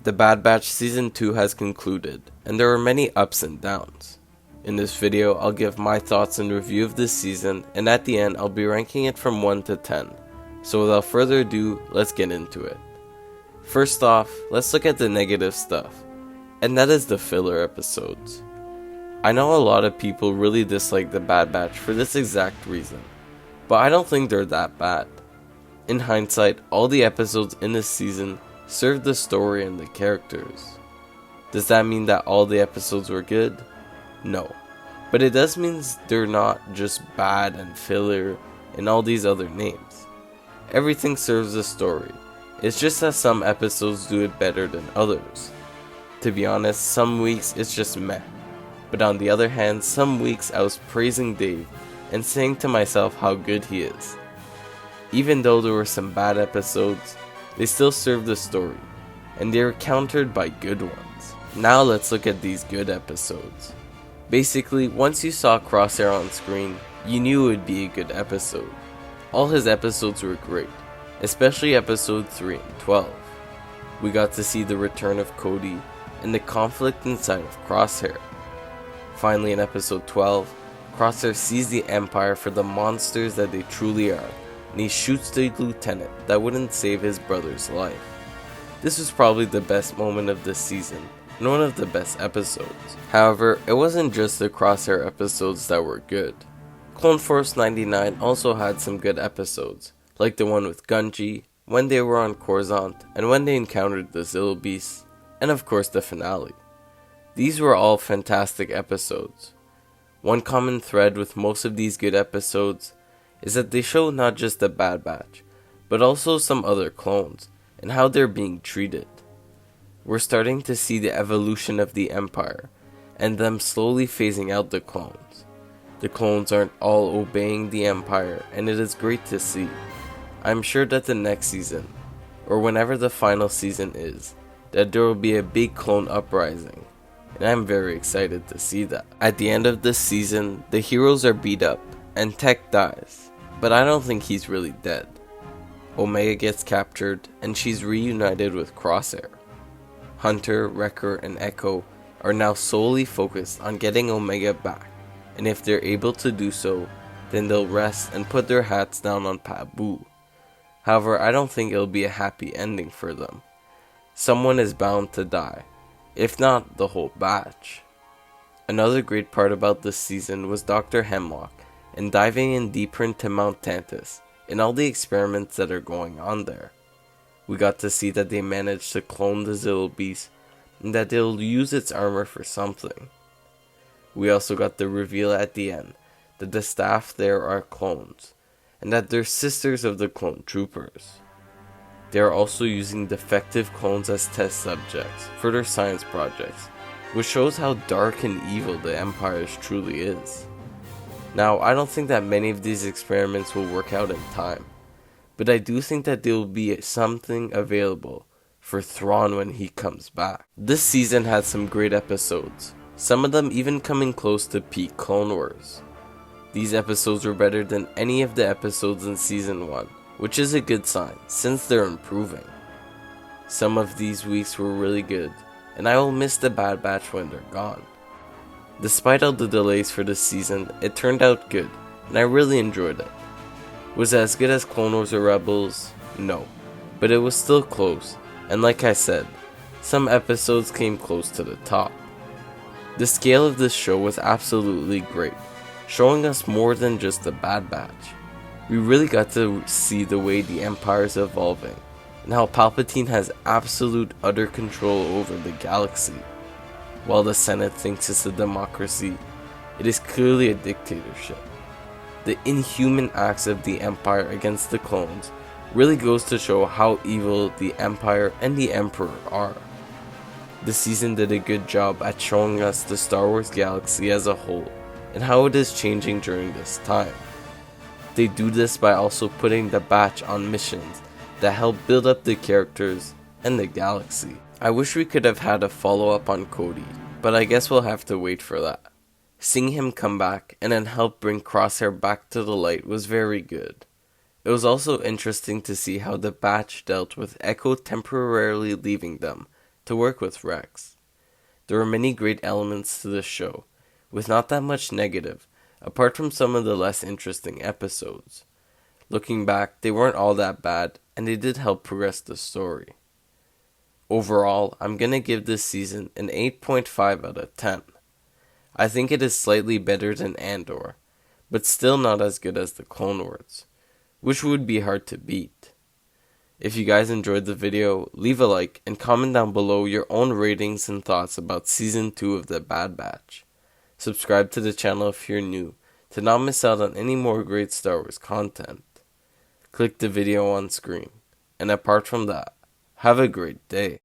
The Bad Batch Season 2 has concluded, and there are many ups and downs. In this video, I'll give my thoughts and review of this season, and at the end, I'll be ranking it from 1 to 10. So without further ado, let's get into it. First off, let's look at the negative stuff, and that is the filler episodes. I know a lot of people really dislike the Bad Batch for this exact reason, but I don't think they're that bad. In hindsight, all the episodes in this season served the story and the characters. Does that mean that all the episodes were good? No. But it does mean they're not just bad and filler and all these other names. Everything serves the story. It's just that some episodes do it better than others. To be honest, some weeks it's just meh. But on the other hand, some weeks I was praising Dave and saying to myself how good he is. Even though there were some bad episodes, they still served the story, and they were countered by good ones. Now let's look at these good episodes. Basically, once you saw Crosshair on screen, you knew it would be a good episode. All his episodes were great, especially episode 3 and 12. We got to see the return of Cody and the conflict inside of Crosshair. Finally, in episode 12, Crosshair sees the Empire for the monsters that they truly are, and he shoots the lieutenant that wouldn't save his brother's life. This was probably the best moment of this season, and one of the best episodes. However, it wasn't just the Crosshair episodes that were good. Clone Force 99 also had some good episodes, like the one with Gungi, when they were on Coruscant, and when they encountered the Zillo Beasts, and of course the finale. These were all fantastic episodes. One common thread with most of these good episodes is that they show not just the Bad Batch, but also some other clones, and how they're being treated. We're starting to see the evolution of the Empire, and them slowly phasing out the clones. The clones aren't all obeying the Empire, and it is great to see. I'm sure that the next season, or whenever the final season is, that there will be a big clone uprising, and I'm very excited to see that. At the end of this season, the heroes are beat up, and Tech dies, but I don't think he's really dead. Omega gets captured, and she's reunited with Crosshair. Hunter, Wrecker, and Echo are now solely focused on getting Omega back, and if they're able to do so, then they'll rest and put their hats down on Pabu. However, I don't think it'll be a happy ending for them. Someone is bound to die, if not the whole batch. Another great part about this season was Dr. Hemlock, and diving in deeper into Mount Tantus, and all the experiments that are going on there. We got to see that they managed to clone the Zillo Beast, and that they'll use its armor for something. We also got the reveal at the end that the staff there are clones, and that they're sisters of the clone troopers. They are also using defective clones as test subjects for their science projects, which shows how dark and evil the Empire truly is. Now, I don't think that many of these experiments will work out in time, but I do think that there will be something available for Thrawn when he comes back. This season had some great episodes, some of them even coming close to peak Clone Wars. These episodes were better than any of the episodes in Season 1, which is a good sign, since they're improving. Some of these weeks were really good, and I will miss the Bad Batch when they're gone. Despite all the delays for this season, it turned out good, and I really enjoyed it. Was it as good as Clone Wars or Rebels? No, but it was still close, and like I said, some episodes came close to the top. The scale of this show was absolutely great, showing us more than just the Bad Batch. We really got to see the way the Empire is evolving, and how Palpatine has absolute utter control over the galaxy. While the Senate thinks it's a democracy, it is clearly a dictatorship. The inhuman acts of the Empire against the clones really goes to show how evil the Empire and the Emperor are. The season did a good job at showing us the Star Wars galaxy as a whole, and how it is changing during this time. They do this by also putting the Batch on missions that help build up the characters and the galaxy. I wish we could have had a follow-up on Cody, but I guess we'll have to wait for that. Seeing him come back and then help bring Crosshair back to the light was very good. It was also interesting to see how the Batch dealt with Echo temporarily leaving them to work with Rex. There were many great elements to this show, with not that much negative, apart from some of the less interesting episodes. Looking back, they weren't all that bad, and they did help progress the story. Overall, I'm gonna give this season an 8.5 out of 10. I think it is slightly better than Andor, but still not as good as the Clone Wars, which would be hard to beat. If you guys enjoyed the video, leave a like and comment down below your own ratings and thoughts about Season 2 of The Bad Batch. Subscribe to the channel if you're new, to not miss out on any more great Star Wars content. Click the video on screen, and apart from that, have a great day.